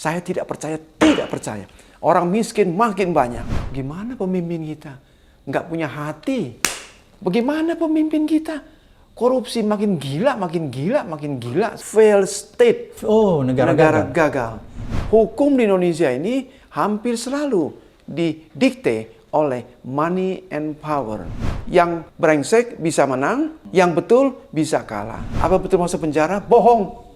Saya tidak percaya. Orang miskin makin banyak. Gimana pemimpin kita? Nggak punya hati. Bagaimana pemimpin kita? Korupsi makin gila. Fail state. Oh, negara gagal. Hukum di Indonesia ini hampir selalu didikte oleh money and power. Yang brengsek bisa menang, yang betul bisa kalah. Apa betul masuk penjara? Bohong.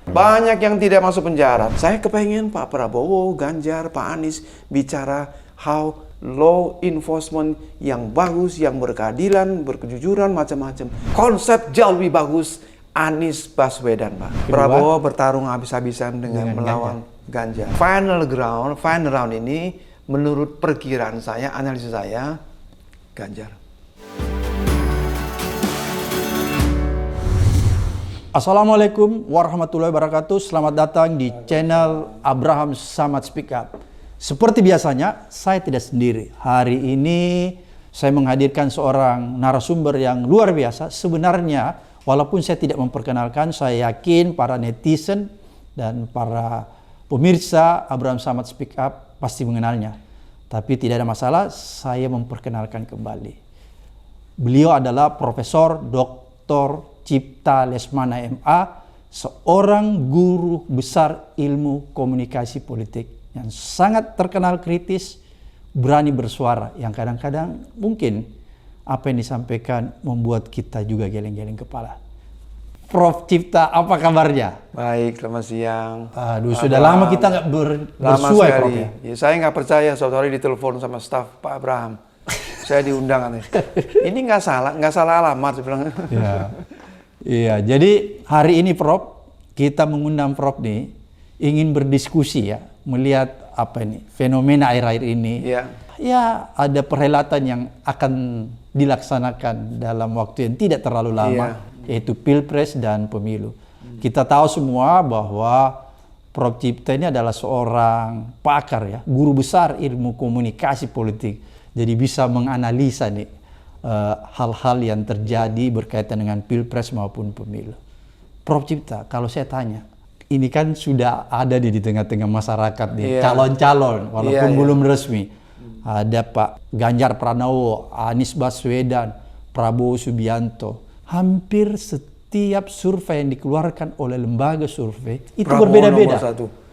Banyak yang tidak masuk penjara. Saya kepengen Pak Prabowo, Ganjar, Pak Anies bicara how law enforcement yang bagus, yang berkeadilan, berkejujuran, macam-macam. Konsep jauh lebih bagus Anies Baswedan, Pak. Prabowo bertarung habis-habisan dengan melawan Ganjar. Final round ini menurut perkiraan saya, analisis saya, Ganjar. Assalamualaikum warahmatullahi wabarakatuh. Selamat datang di channel Abraham Samad Speak Up. Seperti biasanya, saya tidak sendiri. Hari ini saya menghadirkan seorang narasumber yang luar biasa. Sebenarnya, walaupun saya tidak memperkenalkan, saya yakin para netizen dan para pemirsa Abraham Samad Speak Up pasti mengenalnya. Tapi tidak ada masalah, saya memperkenalkan kembali. Beliau adalah Profesor Dr. Cipta Lesmana MA, seorang guru besar ilmu komunikasi politik yang sangat terkenal kritis, berani bersuara, yang kadang-kadang mungkin apa yang disampaikan membuat kita juga geleng-geleng kepala. Prof. Cipta, apa kabarnya? Baik, selamat siang. Aduh, sudah lama kita nggak bersuai, Prof. Ya, saya nggak percaya suatu hari ditelepon sama staf Pak Abraham. Saya diundang nih. Ini nggak salah alamat, saya bilang. Ya. Iya, jadi hari ini Prof, kita mengundang Prof nih ingin berdiskusi ya, melihat apa ini fenomena akhir-akhir ini. Iya. Ya, ada perhelatan yang akan dilaksanakan dalam waktu yang tidak terlalu lama, yaitu Pilpres dan Pemilu. Kita tahu semua bahwa Prof Cipta ini adalah seorang pakar ya, guru besar ilmu komunikasi politik. Jadi bisa menganalisa nih hal-hal yang terjadi berkaitan dengan Pilpres maupun Pemilu. Prof Cipta, kalau saya tanya, ini kan sudah ada di tengah-tengah masyarakat nih, calon-calon walaupun belum resmi. Ada Pak Ganjar Pranowo, Anies Baswedan, Prabowo Subianto. Hampir setiap survei yang dikeluarkan oleh lembaga survei itu berbeda-beda.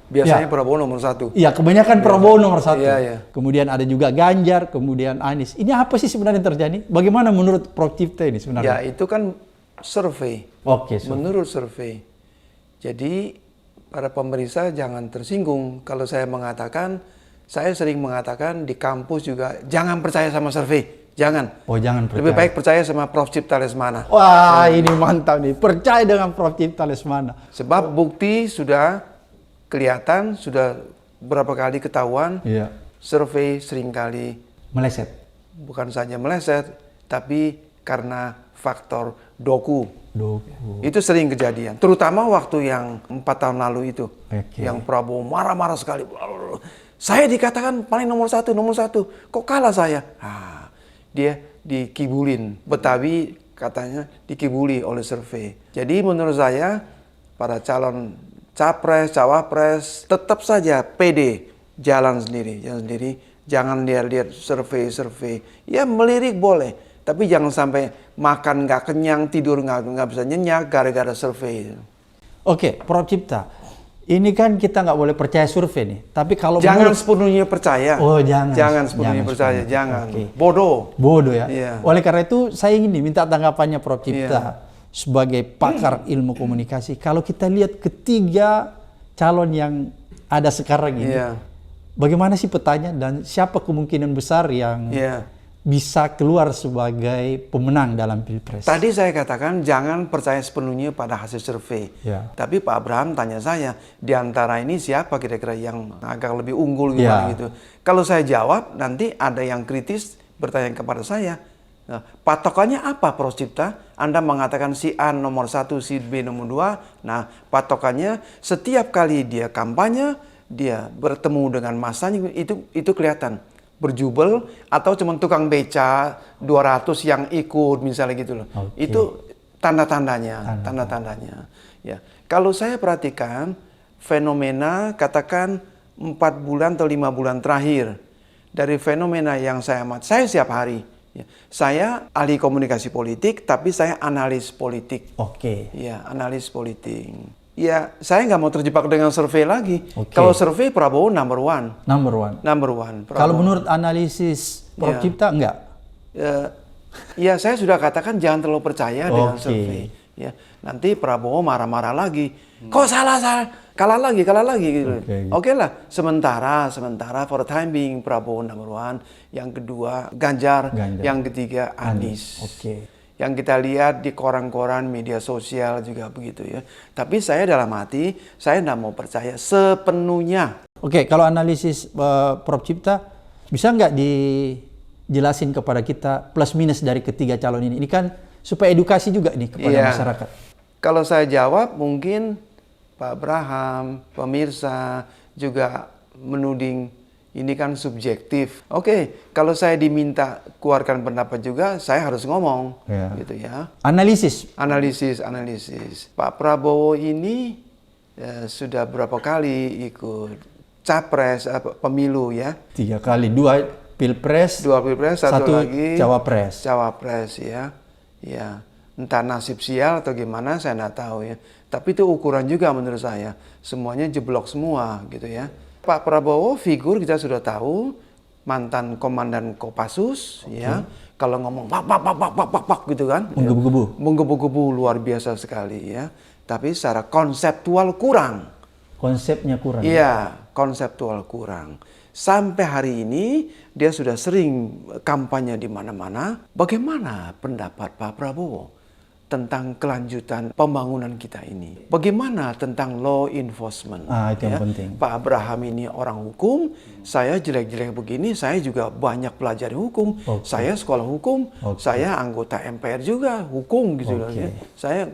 Biasanya Prabowo nomor 1. Iya, kebanyakan Prabowo nomor 1. Iya. Kemudian ada juga Ganjar, kemudian Anies. Ini apa sih sebenarnya yang terjadi? Bagaimana menurut Prof Cipta ini sebenarnya? Ya, itu kan survei. Oke. Menurut survei. Jadi, para pemeriksa jangan tersinggung. Kalau saya sering mengatakan di kampus juga, jangan percaya sama survei. Jangan. Oh, jangan percaya. Lebih baik percaya sama Prof Cipta Lesmana. Wah, ini mantap nih. Percaya dengan Prof Cipta Lesmana. Sebab bukti sudah kelihatan, sudah berapa kali ketahuan, survei seringkali meleset. Bukan saja meleset, tapi karena faktor doku. Itu sering kejadian. Terutama waktu yang 4 tahun lalu itu. Yang Prabowo marah-marah sekali. Saya dikatakan paling nomor satu. Kok kalah saya? Dia dikibulin. Betawi katanya dikibuli oleh survei. Jadi menurut saya, para calon Capres, Cawapres, tetap saja pede, jalan sendiri. Jangan lihat survei. Ya melirik boleh, tapi jangan sampai makan nggak kenyang, tidur nggak bisa nyenyak gara-gara survei. Oke, Prof Cipta, ini kan kita nggak boleh percaya survei nih. Tapi kalau jangan sepenuhnya percaya. Oh, jangan sepenuhnya percaya. Okay. Bodoh ya. Yeah. Oleh karena itu saya ingin minta tanggapannya Prof Cipta. Sebagai pakar ilmu komunikasi, kalau kita lihat ketiga calon yang ada sekarang ini, bagaimana sih petanya dan siapa kemungkinan besar yang bisa keluar sebagai pemenang dalam Pilpres? Tadi saya katakan jangan percaya sepenuhnya pada hasil survei. Tapi Pak Abraham tanya saya, di antara ini siapa kira-kira yang agak lebih unggul gitu. Kalau saya jawab, nanti ada yang kritis bertanya kepada saya. Nah, patokannya apa Prof Cipta? Anda mengatakan si A nomor 1, si B nomor 2. Nah, patokannya setiap kali dia kampanye, dia bertemu dengan masanya, itu kelihatan. Berjubel atau cuma tukang beca 200 yang ikut misalnya gitu loh. Itu tanda-tandanya. Ya. Kalau saya perhatikan fenomena katakan 4 bulan atau 5 bulan terakhir. Dari fenomena yang saya amati, saya setiap hari. Ya, saya ahli komunikasi politik, tapi saya analis politik. Oke. Ya, analis politik. Ya, saya nggak mau terjebak dengan survei lagi. Oke. Kalau survei Prabowo number one. Number one. Kalau menurut analisis Prof. Cipta enggak? Ya, saya sudah katakan jangan terlalu percaya dengan survei. Ya, nanti Prabowo marah-marah lagi. Kok salah, kalah lagi gitu. Oke lah, sementara for the time being Prabowo number one, yang kedua Ganjar. Yang ketiga Anies. Oke. Yang kita lihat di koran-koran media sosial juga begitu ya. Tapi saya dalam hati, saya tidak mau percaya sepenuhnya. Oke, kalau analisis Prof. Cipta, bisa nggak dijelasin kepada kita plus minus dari ketiga calon ini? Ini kan supaya edukasi juga nih kepada masyarakat. Kalau saya jawab mungkin Pak Abraham, pemirsa juga menuding ini kan subjektif. Oke, kalau saya diminta keluarkan pendapat juga, saya harus ngomong, gitu ya. Analisis. Pak Prabowo ini sudah berapa kali ikut capres, pemilu ya? 3 kali, 2 pilpres, 1 lagi cawapres ya. Ya, entah nasib sial atau gimana saya nggak tahu ya. Tapi itu ukuran juga menurut saya. Semuanya jeblok semua gitu ya. Pak Prabowo figur kita sudah tahu, mantan komandan Kopassus ya. Kalau ngomong pak gitu kan. Menggebu-gebu luar biasa sekali ya. Tapi secara konseptual kurang. Konsepnya kurang. Iya, konseptual kurang. Sampai hari ini dia sudah sering kampanye di mana-mana. Bagaimana pendapat Pak Prabowo tentang kelanjutan pembangunan kita ini? Bagaimana tentang law enforcement? Itu yang penting. Pak Abraham ini orang hukum, saya jelek-jelek begini, saya juga banyak pelajari hukum. Saya sekolah hukum, saya anggota MPR juga hukum gitu loh. Ya. Saya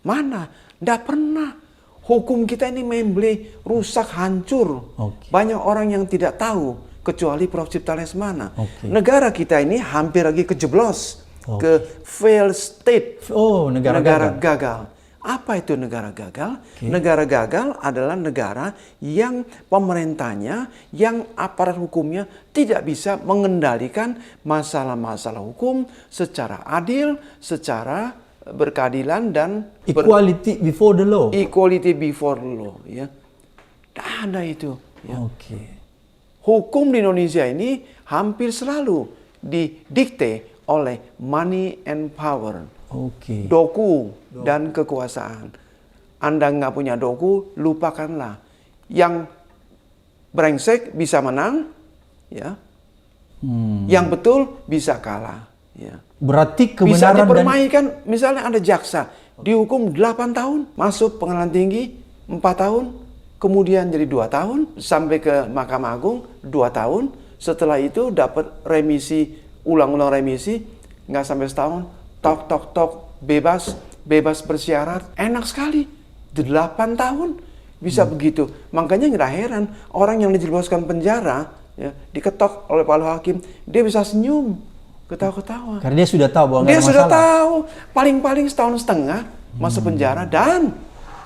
mana? Nggak pernah. Hukum kita ini memble, rusak, hancur. Banyak orang yang tidak tahu, kecuali Prof. Cipta Lesmana. Negara kita ini hampir lagi kejeblos ke failed state. Negara gagal. Apa itu negara gagal? Negara gagal adalah negara yang pemerintahnya, yang aparat hukumnya tidak bisa mengendalikan masalah-masalah hukum secara adil, secara berkeadilan dan equality before the law. Equality before the law, ya. Tidak ada itu. Ya. Hukum di Indonesia ini hampir selalu didikte oleh money and power, doku dan kekuasaan. Anda nggak punya doku, lupakanlah. Yang brengsek bisa menang, ya. Yang betul bisa kalah. Ya. Berarti kebenaran bisa dipermainkan, misalnya ada jaksa dihukum 8 tahun, masuk pengadilan tinggi 4 tahun, kemudian jadi 2 tahun, sampai ke Mahkamah Agung 2 tahun, setelah itu dapat remisi, ulang-ulang remisi, nggak sampai setahun, tok, bebas bersyarat, enak sekali, 8 tahun bisa begitu. Makanya nggak heran orang yang dijebloskan penjara, ya, diketok oleh Pak Hakim, dia bisa senyum. Ketawa-ketawa. Karena dia sudah tahu bahwa dia sudah tahu. Paling-paling setahun setengah masuk penjara, dan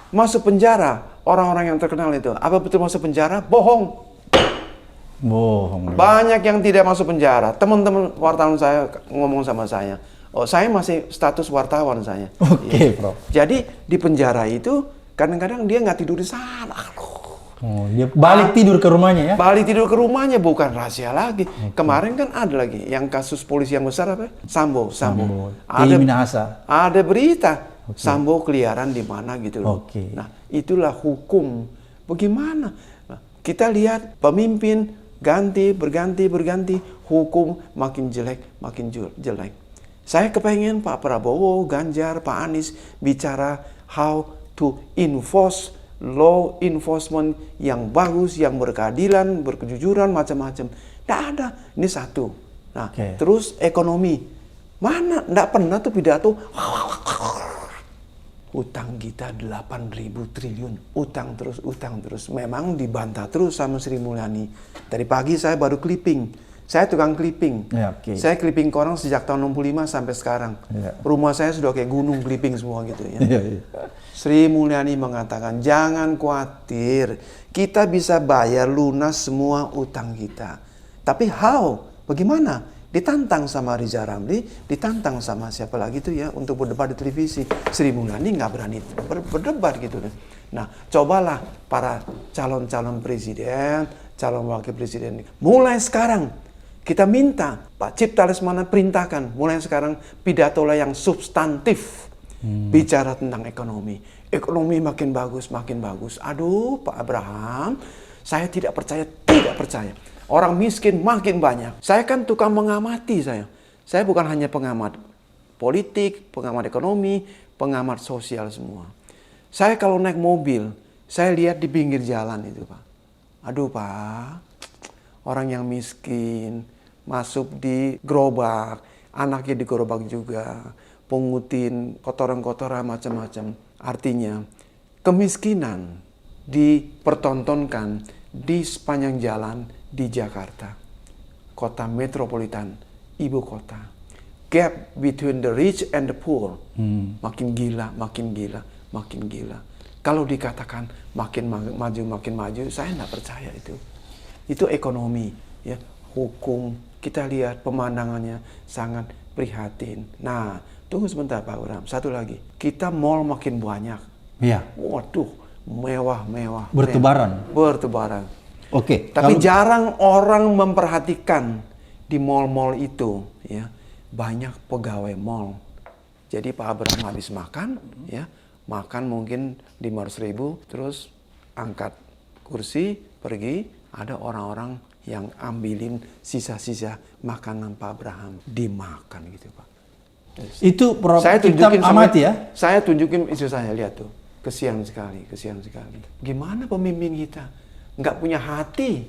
masuk penjara orang-orang yang terkenal itu. Apa betul masuk penjara? Bohong. Banyak yang tidak masuk penjara. Teman-teman wartawan saya ngomong sama saya. Oh, saya masih status wartawan saya. Prof. Jadi di penjara itu kadang-kadang dia nggak tidur di sana. Dia balik tidur ke rumahnya ya? Balik tidur ke rumahnya, bukan rahasia lagi. Kemarin kan ada lagi yang kasus polisi yang besar apa? Sambo. Ada berita Sambo keliaran di mana gitu loh. Nah, itulah hukum. Bagaimana? Nah, kita lihat pemimpin berganti, hukum makin jelek. Saya kepengen Pak Prabowo, Ganjar, Pak Anies bicara how to enforce law enforcement yang bagus, yang berkeadilan, berkejujuran, macam-macam. Tidak ada. Ini satu. Nah, terus ekonomi. Mana? Tidak pernah tuh pidato. Utang kita 8.000 triliun. Utang terus. Memang dibantah terus sama Sri Mulyani. Tadi pagi saya baru clipping. Saya tukang clipping. Ya, okay. Saya clipping koran sejak tahun 65 sampai sekarang. Ya. Rumah saya sudah kayak gunung clipping semua gitu ya. Ya, ya. Sri Mulyani mengatakan, jangan khawatir, kita bisa bayar lunas semua utang kita. Tapi how? Bagaimana? Ditantang sama Riza Ramli, ditantang sama siapa lagi tuh ya untuk berdebat di televisi. Sri Mulyani nggak berani berdebat gitu. Nah, cobalah para calon-calon presiden, calon wakil presiden. Mulai sekarang kita minta Pak Cipta Lesmana perintahkan, mulai sekarang pidatolah yang substantif. Bicara tentang ekonomi. Ekonomi makin bagus, makin bagus. Aduh, Pak Abraham, saya tidak percaya. Orang miskin makin banyak. Saya kan tukang mengamati saya. Saya bukan hanya pengamat politik, pengamat ekonomi, pengamat sosial semua. Saya kalau naik mobil, saya lihat di pinggir jalan itu, Pak. Aduh, Pak. Orang yang miskin masuk di gerobak, anaknya di gerobak juga, pungutin kotoran-kotoran macam-macam. Artinya, kemiskinan dipertontonkan di sepanjang jalan di Jakarta, kota metropolitan, ibu kota. Gap between the rich and the poor makin gila, makin gila, makin gila. Kalau dikatakan makin maju, saya nggak percaya itu. Itu ekonomi, ya, hukum. Kita lihat pemandangannya sangat prihatin. Nah, tunggu sebentar Pak Abraham. Satu lagi, kita mall makin banyak. Iya. Waduh, mewah. Bertebaran. Bertebaran. Oke. Tapi jarang orang memperhatikan di mall-mall itu, ya, banyak pegawai mall. Jadi Pak Abraham habis makan, ya, makan mungkin 500.000, terus angkat kursi, pergi, ada orang-orang yang ambilin sisa-sisa makanan Pak Abraham, dimakan gitu Pak. Itu saya tunjukin amati ya? Saya tunjukin istri saya, lihat tuh, kesian sekali. Gimana pemimpin kita? Nggak punya hati.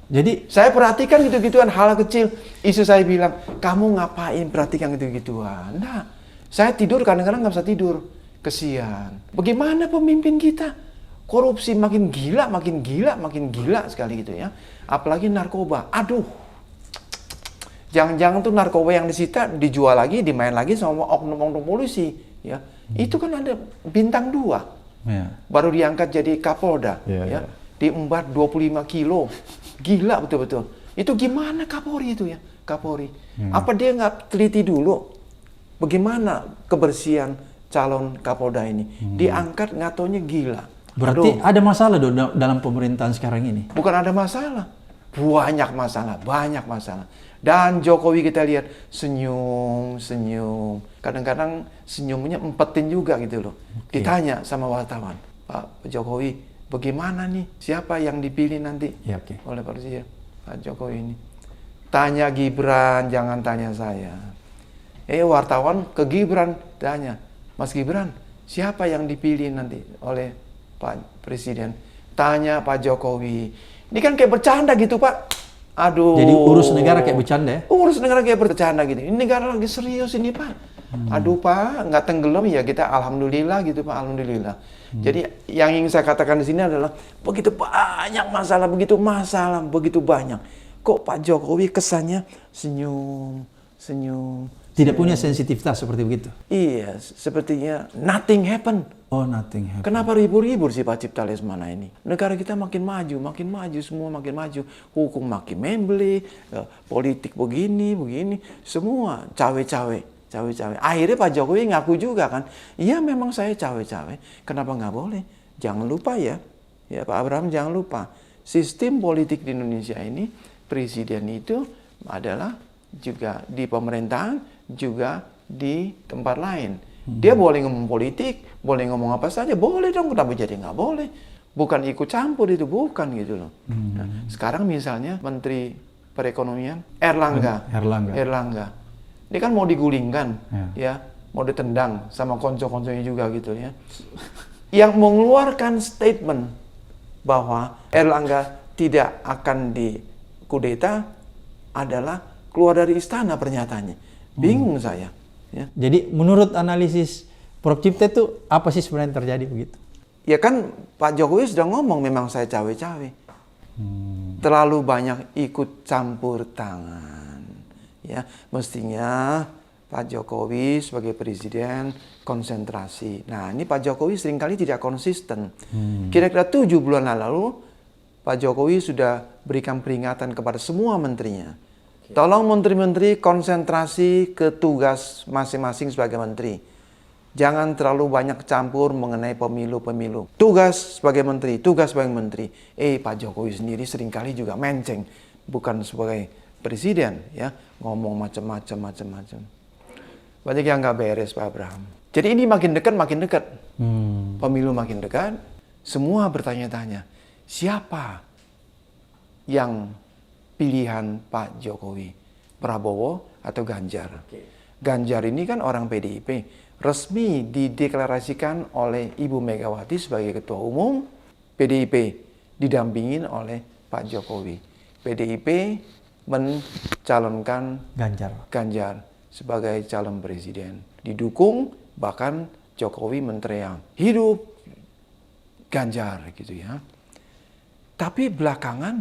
Jadi saya perhatikan gitu-gituan hal kecil. Istri saya bilang, kamu ngapain perhatikan gitu-gituan? Nah, saya tidur kadang-kadang nggak bisa tidur. Kesian. Bagaimana pemimpin kita? Korupsi makin gila sekali gitu ya. Apalagi narkoba. Aduh. Jangan-jangan tuh narkoba yang disita dijual lagi, dimain lagi sama oknum-oknum polisi. Ya, itu kan ada bintang 2. Ya. Baru diangkat jadi Kapolda. Ya. Diembat 25 kilo. Gila betul-betul. Itu gimana Kapolri itu ya? Kapolri. Apa dia nggak teliti dulu? Bagaimana kebersihan calon Kapolda ini? Diangkat nggak taunya gila. Berarti ada masalah dong dalam pemerintahan sekarang ini? Bukan ada masalah. Banyak masalah. Dan Jokowi kita lihat senyum. Kadang-kadang senyumnya empetin juga gitu loh. Okay. Ditanya sama wartawan, Pak Jokowi, bagaimana nih? Siapa yang dipilih nanti oleh Presiden Pak Jokowi ini? Tanya Gibran, jangan tanya saya. Wartawan ke Gibran tanya, Mas Gibran, siapa yang dipilih nanti oleh Pak Presiden? Tanya Pak Jokowi. Ini kan kayak bercanda gitu Pak. Aduh. Jadi urus negara kayak bercanda ya? Urus negara kayak bercanda gitu. Ini negara lagi serius ini Pak. Aduh Pak, nggak tenggelam ya kita alhamdulillah gitu Pak, alhamdulillah. Jadi yang ingin saya katakan di sini adalah begitu banyak masalah, begitu banyak. Kok Pak Jokowi kesannya senyum. Tidak punya sensitivitas seperti begitu? Iya, sepertinya nothing happen. Oh, nothing happen. Kenapa ribur-ribur sih Pak Cipta Lesmana ini? Negara kita makin maju, semua makin maju. Hukum makin membeli, politik begini, semua cawe-cawe. Akhirnya Pak Jokowi ngaku juga kan, iya memang saya cawe-cawe. Kenapa nggak boleh? Jangan lupa ya Pak Abraham, jangan lupa. Sistem politik di Indonesia ini, presiden itu adalah juga di pemerintahan, juga di tempat lain. Dia boleh ngomong politik, boleh ngomong apa saja, boleh dong, kenapa jadi nggak boleh? Bukan ikut campur itu, bukan gitu loh. Nah, sekarang misalnya Menteri Perekonomian Erlangga. Ini kan mau digulingkan, ya, mau ditendang sama konco-konconya juga gitu ya. Yang mengeluarkan statement bahwa Erlangga tidak akan dikudeta adalah keluar dari istana pernyataannya. Bingung saya. Ya. Jadi menurut analisis Prof. Cipta itu apa sih sebenarnya yang terjadi begitu? Ya kan Pak Jokowi sudah ngomong memang saya cawe-cawe. terlalu banyak ikut campur tangan. Ya, mestinya Pak Jokowi sebagai presiden konsentrasi. Nah, ini Pak Jokowi seringkali tidak konsisten. Kira-kira 7 bulan lalu, Pak Jokowi sudah berikan peringatan kepada semua menterinya. Tolong menteri-menteri konsentrasi ke tugas masing-masing sebagai menteri. Jangan terlalu banyak campur mengenai pemilu-pemilu. Tugas sebagai menteri, tugas sebagai menteri. Pak Jokowi sendiri seringkali juga menceng. Bukan sebagai presiden, ya, ngomong macam-macam. Banyak yang nggak beres, Pak Abraham. Jadi ini makin dekat. Pemilu makin dekat, semua bertanya-tanya, siapa yang pilihan Pak Jokowi? Prabowo atau Ganjar? Ganjar ini kan orang PDIP. Resmi dideklarasikan oleh Ibu Megawati sebagai Ketua Umum PDIP, didampingin oleh Pak Jokowi. PDIP mencalonkan Ganjar sebagai calon presiden. Didukung, bahkan Jokowi menteriak, hidup Ganjar gitu ya. Tapi belakangan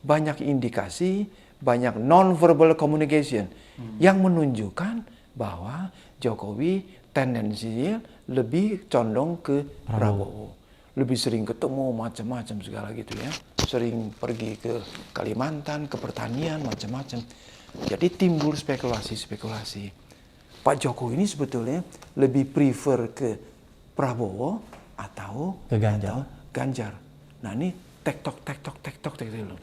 banyak indikasi, banyak non-verbal communication yang menunjukkan bahwa Jokowi tendensinya lebih condong ke Prabowo. Lebih sering ketemu macam-macam segala gitu ya. Sering pergi ke Kalimantan, ke pertanian, macam-macam. Jadi timbul spekulasi-spekulasi. Pak Jokowi ini sebetulnya lebih prefer ke Prabowo atau ke Ganjar. Ganjar. Nah ini tektok dulu.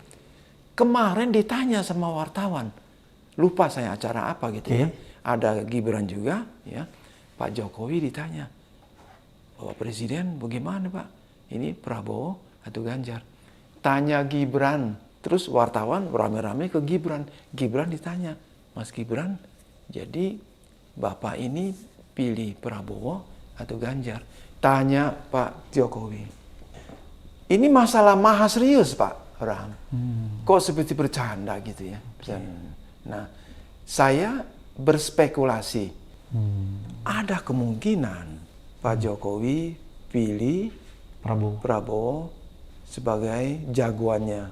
Kemarin ditanya sama wartawan, lupa saya acara apa gitu ya. Ada Gibran juga, ya. Pak Jokowi ditanya, Bapak Presiden bagaimana Pak? Ini Prabowo atau Ganjar? Tanya Gibran, terus wartawan rame-rame ke Gibran. Gibran ditanya, Mas Gibran, jadi Bapak ini pilih Prabowo atau Ganjar? Tanya Pak Jokowi. Ini masalah maha serius Pak Abraham. Kok seperti bercanda gitu ya. Nah, saya berspekulasi. Ada kemungkinan Pak Jokowi pilih Prabowo sebagai jagoannya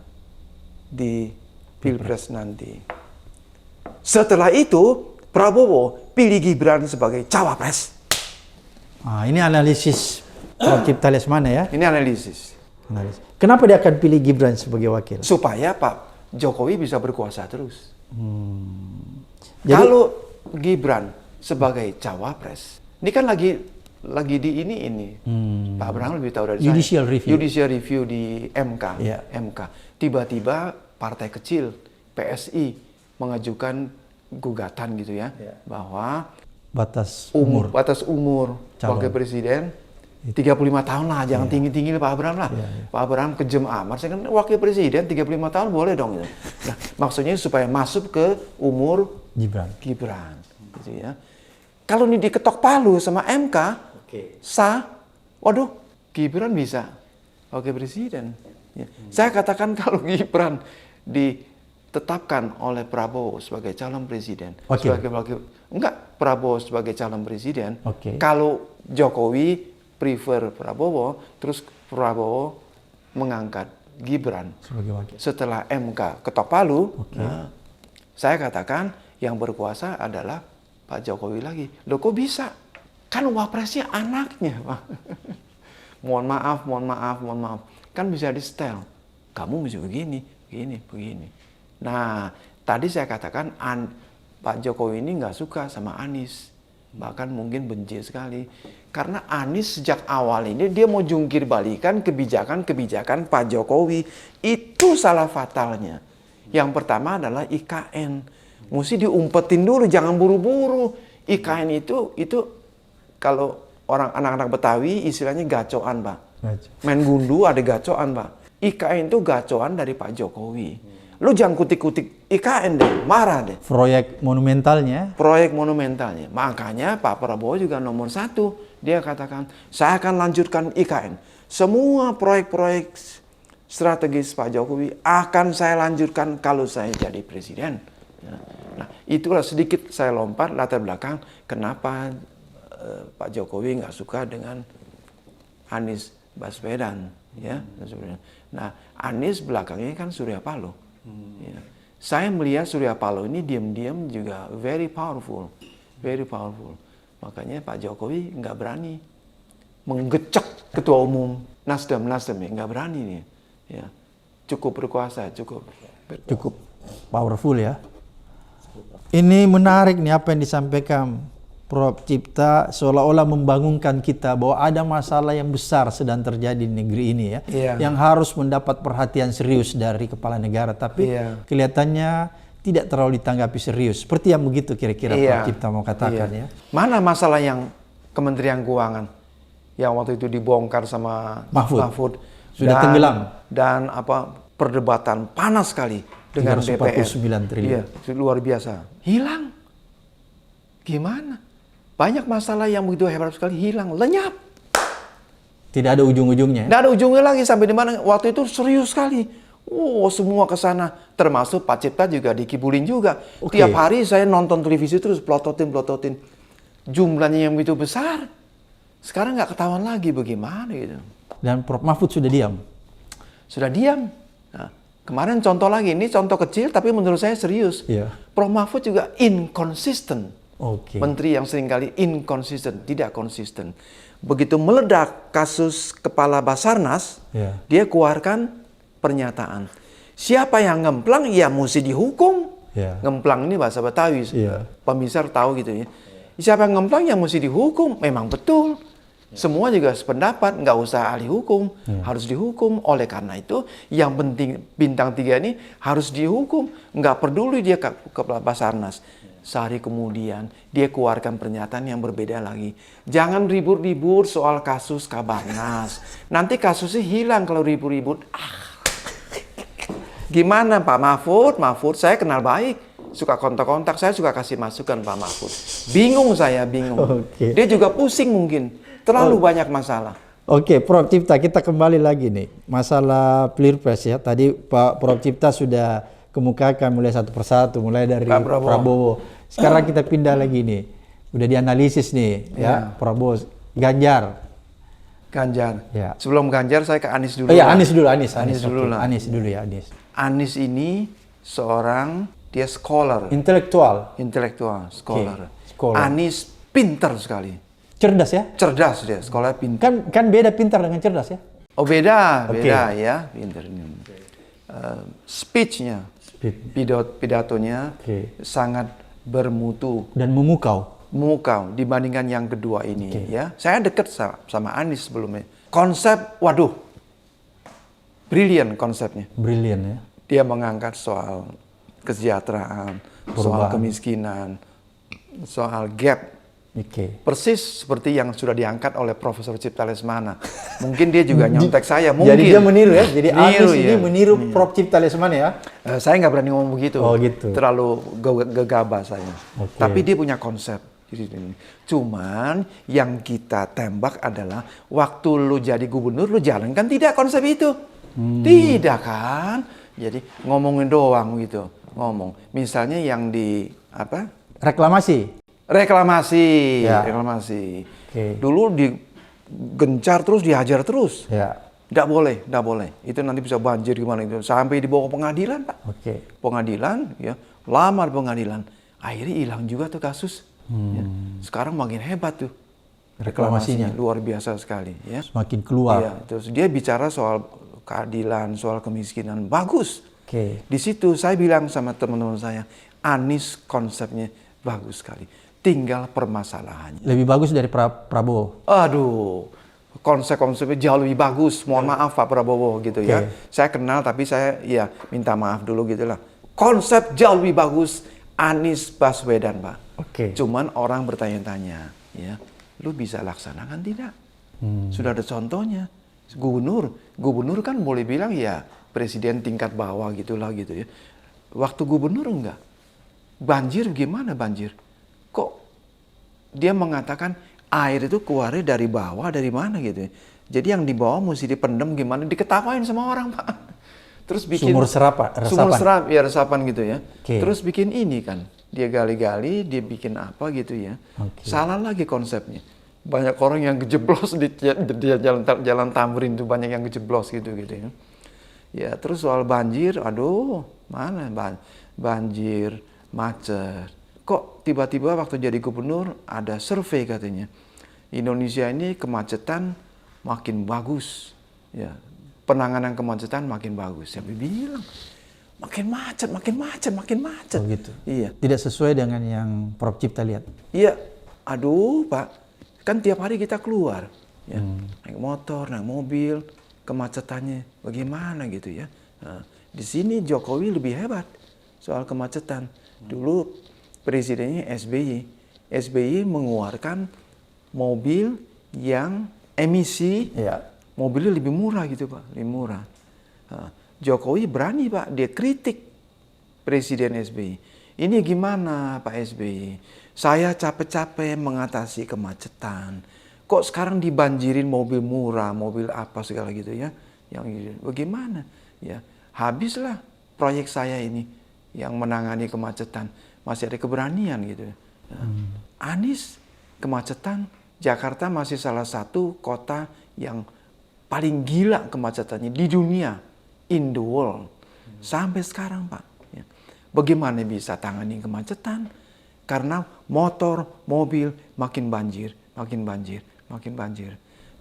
di Pilpres nanti. Setelah itu, Prabowo pilih Gibran sebagai cawapres. Ini analisis Prof. Cipta Lesmana ya? Ini analisis. Kenapa dia akan pilih Gibran sebagai wakil? Supaya Pak Jokowi bisa berkuasa terus. Jadi, kalau Gibran sebagai cawapres, ini kan lagi di ini. Pak Abraham lebih tahu dari Judicial saya. review. Judicial review di MK. Yeah. MK. Tiba-tiba partai kecil PSI mengajukan gugatan gitu ya, bahwa batas umur wakil presiden 35 tahun lah, jangan tinggi-tinggi Pak Abraham lah. Pak Abraham kejem amat, saya kan wakil presiden 35 tahun boleh dong gitu. Nah, maksudnya supaya masuk ke umur Gibran gitu ya. Kalau ini diketok palu sama MK, sah, waduh, Gibran bisa wakil presiden. Ya. Saya katakan kalau Gibran ditetapkan oleh Prabowo sebagai calon presiden, Prabowo sebagai calon presiden, kalau Jokowi prefer Prabowo, terus Prabowo mengangkat Gibran sebagai wakil. Setelah MK ketok palu, nah, saya katakan yang berkuasa adalah Pak Jokowi lagi. Loh kok bisa? Kan wapresnya anaknya, Pak. Mohon maaf. Kan bisa di setel. Kamu mesti begini. Nah, tadi saya katakan Pak Jokowi ini nggak suka sama Anies. Bahkan mungkin benci sekali. Karena Anies sejak awal ini dia mau jungkir balikan kebijakan Pak Jokowi. Itu salah fatalnya. Yang pertama adalah IKN. Mesti diumpetin dulu, jangan buru-buru. IKN itu kalau anak-anak Betawi istilahnya gacoan, Pak. Main gundu ada gacoan, Pak. IKN itu gacoan dari Pak Jokowi. Lu jangan kutik-kutik IKN deh, marah deh. Proyek monumentalnya. Makanya Pak Prabowo juga nomor 1. Dia katakan, saya akan lanjutkan IKN. Semua proyek-proyek strategis Pak Jokowi akan saya lanjutkan kalau saya jadi presiden. Nah, itulah sedikit saya lompat latar belakang kenapa Pak Jokowi nggak suka dengan Anies Baswedan. Ya, nah, Anies belakangnya kan Surya Paloh. Ya. Saya melihat Surya Paloh ini diam-diam juga very powerful. Makanya Pak Jokowi nggak berani menggecek ketua umum Nasdem ya, nggak berani nih. Ya. Cukup berkuasa. Cukup powerful ya. Ini menarik nih apa yang disampaikan Prof. Cipta, seolah-olah membangunkan kita bahwa ada masalah yang besar sedang terjadi di negeri ini ya, yang harus mendapat perhatian serius dari kepala negara, tapi kelihatannya tidak terlalu ditanggapi serius. Seperti yang begitu kira-kira Prof. Cipta mau katakan ya. Mana masalah yang Kementerian Keuangan yang waktu itu dibongkar sama Mahfud sudah tenggelam dan perdebatan panas sekali dengan DPR. 349 triliun. Iya, luar biasa. Hilang. Gimana? Banyak masalah yang begitu hebat sekali hilang, lenyap. Tidak ada ujung-ujungnya. Tidak ada ujungnya lagi sampai di mana waktu itu serius sekali. Semua ke sana, termasuk Pak Cipta juga dikibulin juga. Tiap hari saya nonton televisi terus plototin. Jumlahnya yang begitu besar. Sekarang nggak ketahuan lagi bagaimana gitu. Dan Prof. Mahfud sudah diam. Sudah diam. Nah, kemarin contoh lagi, ini contoh kecil tapi menurut saya serius. Prof. Mahfud juga inconsistent. Menteri yang seringkali inconsistent, tidak konsisten. Begitu meledak kasus kepala Basarnas, dia keluarkan pernyataan. Siapa yang ngemplang, ya mesti dihukum. Ngemplang ini bahasa Betawi, pemirsa tahu gitu ya. Siapa yang ngemplang, ya mesti dihukum. Memang betul. Semua juga sependapat, nggak usah ahli hukum, harus dihukum. Oleh karena itu, yang penting bintang 3 ini harus dihukum. Nggak peduli dia kepala Basarnas. Sehari kemudian dia keluarkan pernyataan yang berbeda lagi. Jangan ribut-ribut soal kasus Kabarnas. Nanti kasusnya hilang kalau ribut-ribut. Gimana Pak Mahfud? Mahfud saya kenal baik. Suka kontak-kontak, saya suka kasih masukan Pak Mahfud. Bingung. Dia juga pusing mungkin. Terlalu banyak masalah. Prof. Cipta, kita kembali lagi nih. Masalah Pilpres ya. Tadi Pak Prof. Cipta sudah kemukakan mulai satu persatu, mulai dari Prabowo. Sekarang kita pindah lagi nih. Udah dianalisis nih ya, Prabowo, Ganjar. Ya. Sebelum Ganjar saya ke Anies dulu. Anies dulu. Anies Anies ini seorang, dia scholar. Intelektual, scholar. Anies pintar sekali. Cerdas ya? Cerdas dia, sekolah pintar. Kan beda pintar dengan cerdas ya? Beda ya, pintar. Speech-nya, pidatonya sangat bermutu dan memukau dibandingkan yang kedua ini ya. Saya dekat sama Anies sebelumnya. Konsep, brilian konsepnya. Brilian ya. Dia mengangkat soal kesejahteraan, soal kemiskinan, soal gap. Persis seperti yang sudah diangkat oleh Profesor Cipta Lesmana. Mungkin dia juga nyontek saya. Mungkin. Jadi dia meniru ya? Jadi Anies ini meniru Prof. Cipta Lesmana ya? Saya nggak berani ngomong begitu. Gitu. Terlalu gegabah saya. Tapi dia punya konsep. Cuman yang kita tembak adalah waktu lu jadi gubernur, lu jalankan tidak konsep itu. Tidak kan? Jadi ngomongin doang gitu. Misalnya yang di reklamasi. Dulu digencar terus, dihajar terus. Nggak boleh. Itu nanti bisa banjir gimana itu. Sampai dibawa ke pengadilan, Pak. Pengadilan, ya, lama di pengadilan. Akhirnya hilang juga tuh kasus. Ya. Sekarang makin hebat tuh. Reklamasinya luar biasa sekali. Ya. Semakin keluar. Ya, terus dia bicara soal keadilan, soal kemiskinan. Bagus. Di situ saya bilang sama teman-teman saya, Anies konsepnya bagus sekali. Tinggal permasalahannya. Lebih bagus dari Prabowo. Konsep-konsepnya jauh lebih bagus. Mohon maaf Pak Prabowo gitu ya. Saya kenal tapi saya minta maaf dulu gitulah. Konsep jauh lebih bagus Anies Baswedan Pak. Cuman orang bertanya-tanya, ya, lu bisa laksanakan tidak? Sudah ada contohnya. Gubernur kan boleh bilang ya presiden tingkat bawah gitulah gitu ya. Waktu gubernur enggak. Banjir gimana banjir? Kok dia mengatakan air itu keluarnya dari bawah, dari mana gitu ya. Jadi yang di bawah mesti dipendam gimana, diketawain sama orang Pak. Terus bikin resapan gitu ya. Terus bikin ini kan, dia gali-gali, dia bikin apa gitu ya. Salah lagi konsepnya. banyak orang yang kejeblos di jalan Tamrin itu, banyak yang kejeblos gitu ya. Ya, terus soal banjir, aduh, mana banjir, macet. Kok tiba-tiba waktu jadi gubernur ada survei katanya, Indonesia ini kemacetan makin bagus, ya, penanganan kemacetan makin bagus. Saya bilang, makin macet. Oh gitu. Iya. Tidak sesuai dengan yang Prof Cipta lihat. Iya, aduh Pak, kan tiap hari kita keluar, ya, naik motor, naik mobil, kemacetannya bagaimana gitu ya. Nah, di sini Jokowi lebih hebat soal kemacetan. Dulu presidennya SBY mengeluarkan mobil yang emisi, mobilnya lebih murah gitu Pak, lebih murah. Nah, Jokowi berani Pak, dia kritik Presiden SBY. Ini gimana Pak SBY? Saya capek-capek mengatasi kemacetan. Kok sekarang dibanjirin mobil murah, mobil apa segala gitu ya? Yang bagaimana? Ya, habislah proyek saya ini yang menangani kemacetan. Masih ada keberanian gitu. Nah, Anies kemacetan, Jakarta masih salah satu kota yang paling gila kemacetannya di dunia, in the world. Sampai sekarang Pak. Ya. Bagaimana bisa tangani kemacetan? Karena motor, mobil makin banjir.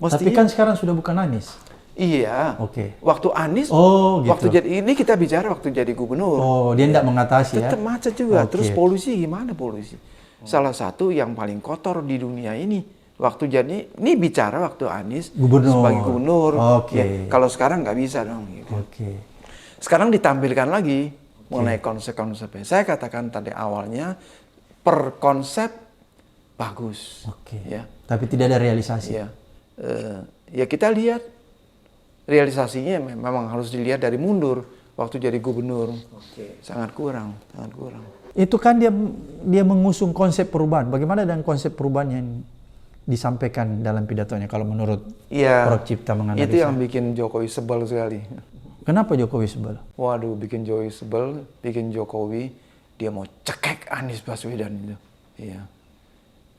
Tapi kan sekarang sudah bukan Anies. Iya. Oke. Waktu Anies, gitu. waktu jadi ini kita bicara waktu jadi gubernur. Oh, dia tidak mengatasi ya. Tetap macet juga. Terus polusi gimana polusi? Salah satu yang paling kotor di dunia ini. Waktu jadi, ini bicara waktu Anies sebagai gubernur. Ya, kalau sekarang nggak bisa dong. Gitu. Sekarang ditampilkan lagi mengenai konsep-konsepnya. Saya katakan tadi awalnya per konsep bagus. Ya. Tapi tidak ada realisasi. Ya, ya kita lihat realisasinya memang harus dilihat dari mundur waktu jadi gubernur. Sangat kurang. Itu kan dia mengusung konsep perubahan. Bagaimana dengan konsep perubahan yang disampaikan dalam pidatonya kalau menurut Prof Cipta menganalisa? Itu yang bikin Jokowi sebel sekali. Kenapa Jokowi sebel? Waduh, bikin Jokowi sebel, bikin Jokowi dia mau cekek Anies Baswedan itu. Iya.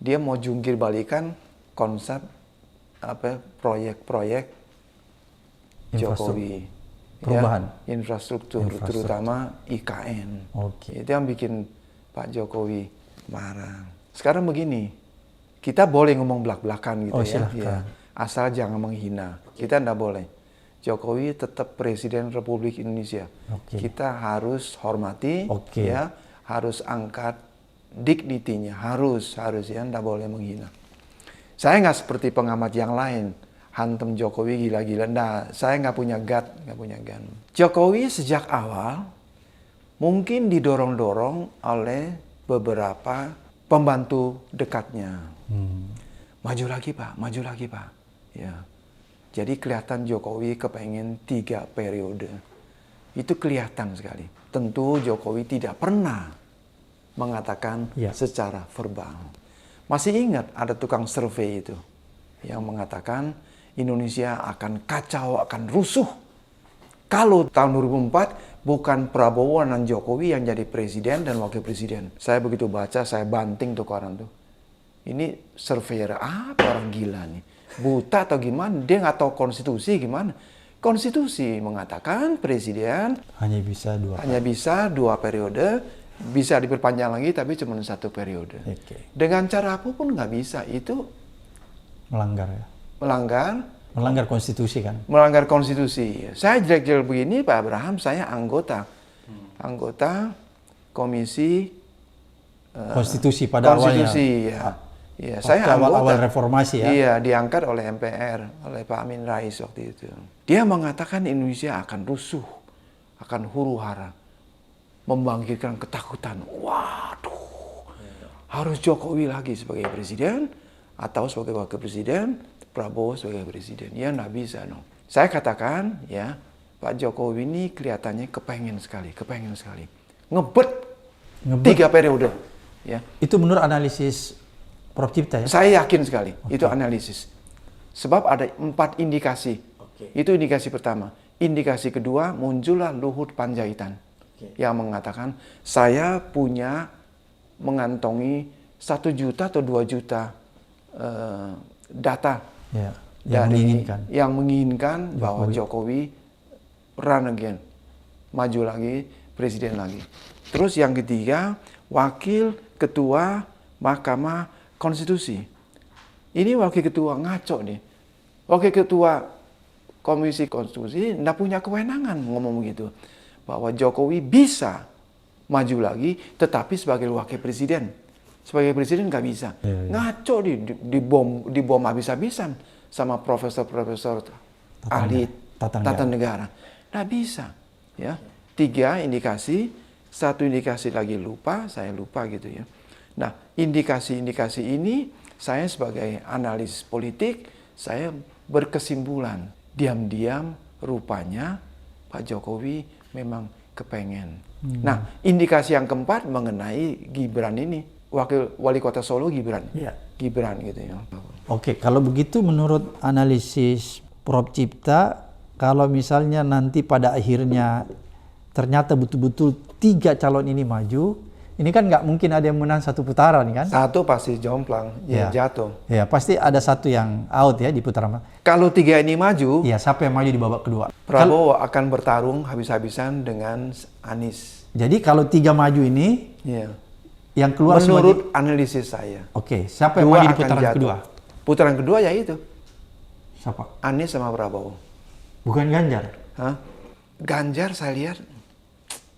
Dia mau jungkir balikan konsep proyek-proyek Jokowi. Perubahan. Ya, infrastruktur, terutama IKN. Itu yang bikin Pak Jokowi marah. Sekarang begini, kita boleh ngomong belak-belakan gitu ya. Asal jangan menghina. Kita enggak boleh. Jokowi tetap Presiden Republik Indonesia. Kita harus hormati, ya, harus angkat dignity-nya, harus ya, enggak boleh menghina. Saya nggak seperti pengamat yang lain, hantem Jokowi gila-gila. Nah, saya nggak punya gun. Jokowi sejak awal mungkin didorong-dorong oleh beberapa pembantu dekatnya. Maju lagi Pak. Ya. Jadi kelihatan Jokowi kepengen 3 periode. Itu kelihatan sekali. Tentu Jokowi tidak pernah mengatakan secara verbal. Masih ingat ada tukang survei itu yang mengatakan Indonesia akan kacau, akan rusuh kalau tahun 2004 bukan Prabowo dan Jokowi yang jadi presiden dan wakil presiden. Saya begitu baca, saya banting tuh koran tuh. Ini surveyor apa, orang gila nih? Buta atau gimana? Dia nggak tahu konstitusi gimana? Konstitusi mengatakan presiden hanya bisa 2 periode, bisa diperpanjang lagi tapi cuma 1 periode. Dengan cara apapun nggak bisa, itu melanggar ya. Melanggar konstitusi kan? Melanggar konstitusi. Saya jelek-jelek begini, Pak Abraham, saya anggota komisi konstitusi pada konstitusi, awalnya. Ya, saya awal reformasi ya. Iya, diangkat oleh MPR, oleh Pak Amin Rais waktu itu. Dia mengatakan Indonesia akan rusuh, akan huru-hara, membangkitkan ketakutan. Waduh, harus Jokowi lagi sebagai presiden atau sebagai wakil presiden, Prabowo sebagai presiden. Ya nggak bisa dong. Saya katakan ya, Pak Jokowi ini kelihatannya kepengen sekali. Ngebet 3 periode. Ya. Itu menurut analisis Prof Cipta ya? Saya yakin sekali, itu analisis. Sebab ada 4 indikasi. Itu indikasi pertama. Indikasi kedua, muncullah Luhut Panjaitan. Yang mengatakan, saya punya mengantongi 1 juta atau 2 juta data yang menginginkan bahwa Jokowi run again, maju lagi, presiden lagi. Terus yang ketiga, wakil ketua Mahkamah Konstitusi. Ini wakil ketua ngaco nih. Wakil ketua Komisi Konstitusi tidak punya kewenangan ngomong begitu. Bahwa Jokowi bisa maju lagi, tetapi sebagai wakil presiden. Sebagai presiden nggak bisa. Ngaco dibom habis-habisan sama profesor-profesor ahli tata negara. Nggak bisa. Ya. 3 indikasi, 1 indikasi lagi saya lupa gitu ya. Nah, indikasi-indikasi ini saya sebagai analis politik, saya berkesimpulan. Diam-diam rupanya Pak Jokowi memang kepengen. Nah, indikasi yang keempat mengenai Gibran ini. Wali Kota Solo Gibran. Gibran gitu ya. Oke, kalau begitu menurut analisis Prof. Cipta, kalau misalnya nanti pada akhirnya ternyata betul-betul 3 calon ini maju, ini kan nggak mungkin ada yang menang 1 putaran kan? 1 pasti jomplang, jatuh. Ya, pasti ada 1 yang out ya di putaran. Kalau 3 ini maju, ya siapa yang maju di babak kedua? Prabowo akan bertarung habis-habisan dengan Anies. Jadi kalau 3 maju ini, yang keluar menurut analisis saya. Oke, siapa yang maju di putaran kedua? Putaran kedua ya itu. Siapa? Anies sama Prabowo. Bukan Ganjar? Ganjar saya lihat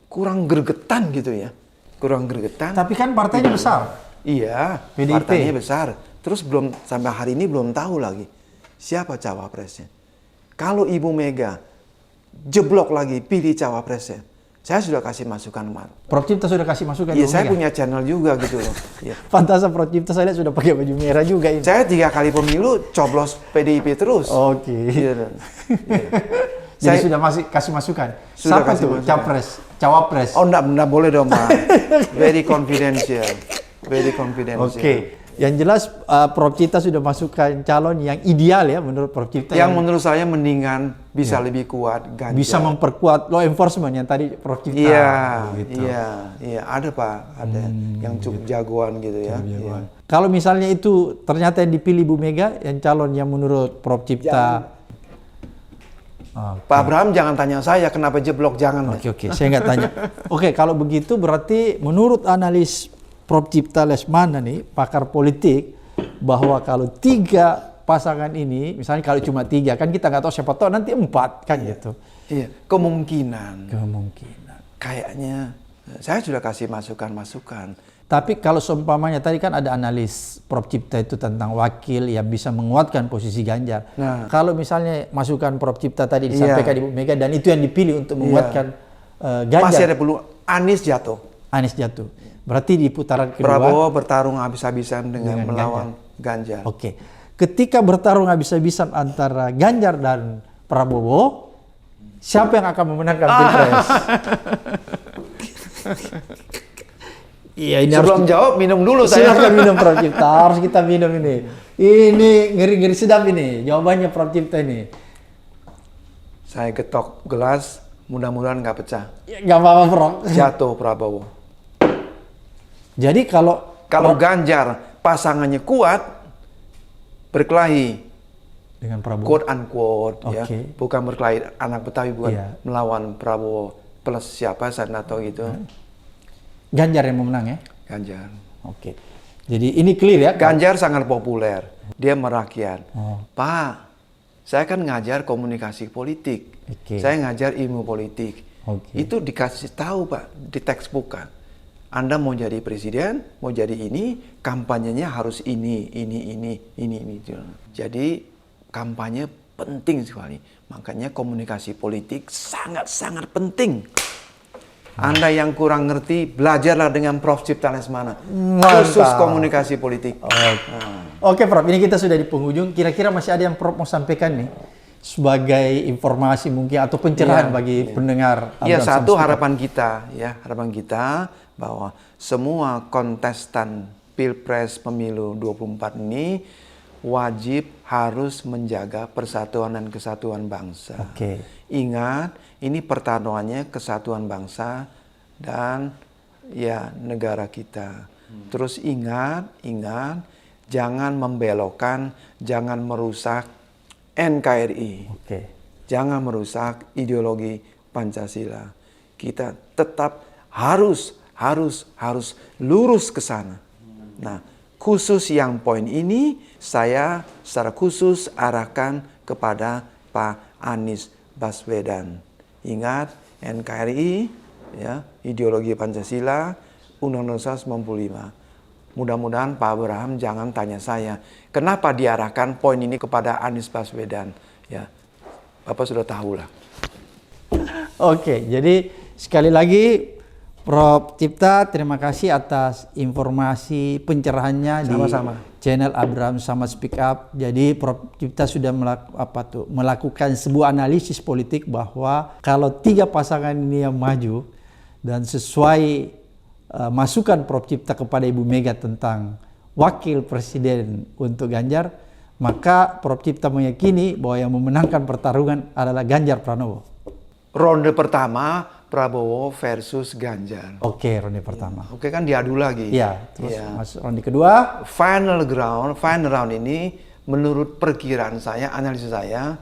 kurang gregetan gitu ya. Kurang gregetan. Tapi kan partainya besar. Iya, PDIP. Partainya besar. Terus sampai hari ini belum tahu lagi siapa cawapresnya. Kalau Ibu Mega jeblok lagi pilih cawapresnya, saya sudah kasih masukan. Prof. Cipta sudah kasih masukan. Iya, saya punya channel juga gitu loh. Ya. Pantas Prof. Cipta saya sudah pakai baju merah juga ini. Saya 3 kali pemilu coblos PDIP terus. Oke. Gitu. Jadi sudah kasih masukan. Siapa tuh? Cawapres. Oh, enggak boleh dong, Pak. Very confidential. Very confidential. Oke. Yang jelas Prof. Cipta sudah masukkan calon yang ideal ya menurut Prof. Cipta. Yang menurut saya mendingan bisa lebih kuat Ganjar. Bisa memperkuat law enforcement yang tadi Prof. Cipta. Iya, ada Pak, ada yang cukup jagoan gitu ya. Jagoan. Kalau misalnya itu ternyata yang dipilih Bu Mega, yang calon yang menurut Prof. Cipta. Pak Abraham jangan tanya saya kenapa jeblok, jangan. Oke, saya nggak tanya. Oke, kalau begitu berarti menurut analis Prof. Cipta Lesmana nih, pakar politik, bahwa kalau 3 pasangan ini, misalnya kalau cuma 3, kan kita nggak tahu, siapa tahu nanti 4 kan gitu. Iya, kemungkinan. Kayaknya saya sudah kasih masukan. Tapi kalau seumpamanya tadi kan ada analis Prof. Cipta itu tentang wakil yang bisa menguatkan posisi Ganjar. Nah, kalau misalnya masukan Prof. Cipta tadi disampaikan Ibu Mega dan itu yang dipilih untuk menguatkan Ganjar. Masih ada peluang Anies jatuh. Berarti di putaran kedua Prabowo bertarung habis-habisan dengan melawan Ganjar. Oke. Ketika bertarung habis-habisan antara Ganjar dan Prabowo, siapa yang akan memenangkan Pilpres? Iya, ini sebelum jawab minum dulu saya. Silakan minum Prof. Cipta, harus kita minum ini. Ini ngeri-ngeri sedap ini. Jawabannya Prof. Cipta ini. Saya ketok gelas, mudah-mudahan nggak pecah. Nggak apa-apa, Prof. Jatuh Prabowo. Jadi kalau Ganjar pasangannya kuat, berkelahi dengan Prabowo, quote unquote, ya, bukan berkelahi anak Betawi, bukan melawan Prabowo plus siapa saya nggak tahu gitu. Ganjar yang memenang ya? Ganjar. Oke. Jadi ini clear ya? Ganjar sangat populer. Dia merakyat. Pak, saya kan ngajar komunikasi politik. Saya ngajar ilmu politik. Itu dikasih tahu Pak, di textbook kan. Anda mau jadi presiden, mau jadi ini, kampanyenya harus ini. Jadi kampanye penting sekali. Makanya komunikasi politik sangat-sangat penting. Anda yang kurang ngerti, belajarlah dengan Prof. Cipta Lesmana. Khusus komunikasi politik. Oke, Prof. Ini kita sudah di penghujung. Kira-kira masih ada yang Prof mau sampaikan nih? Sebagai informasi mungkin atau pencerahan bagi pendengar. Iya, satu harapan kita bahwa semua kontestan Pilpres Pemilu 24 ini wajib harus menjaga persatuan dan kesatuan bangsa. Ingat, ini pertaruhannya kesatuan bangsa dan negara kita. Terus ingat jangan membelokkan, jangan merusak NKRI. Jangan merusak ideologi Pancasila. Kita tetap harus lurus ke sana. Nah, khusus yang poin ini saya secara khusus arahkan kepada Pak Anies Baswedan. Ingat, NKRI, ya, ideologi Pancasila, Undang-Undang 95. Mudah-mudahan Pak Abraham jangan tanya saya, kenapa diarahkan poin ini kepada Anies Baswedan. Ya, Bapak sudah tahu lah. Oke, jadi sekali lagi Prof. Cipta, terima kasih atas informasi pencerahannya. Sama-sama. Di channel Abraham Samad Speak Up. Jadi Prof. Cipta sudah melakukan sebuah analisis politik bahwa kalau 3 pasangan ini yang maju dan sesuai masukan Prof. Cipta kepada Ibu Mega tentang wakil presiden untuk Ganjar, maka Prof. Cipta meyakini bahwa yang memenangkan pertarungan adalah Ganjar Pranowo. Ronde pertama Prabowo versus Ganjar. Oke, ronde pertama. Oke, kan diadu lagi. Iya, terus masuk ronde kedua. Final round ini menurut perkiraan saya, analisis saya,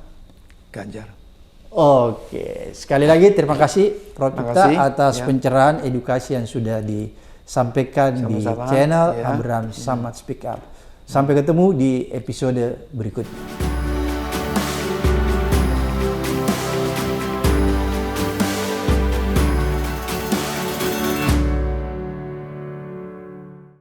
Ganjar. Oke, sekali lagi terima kasih Prof. Cipta atas pencerahan edukasi yang sudah disampaikan di channel Abraham Samad Speak Up. Sampai ketemu di episode berikutnya.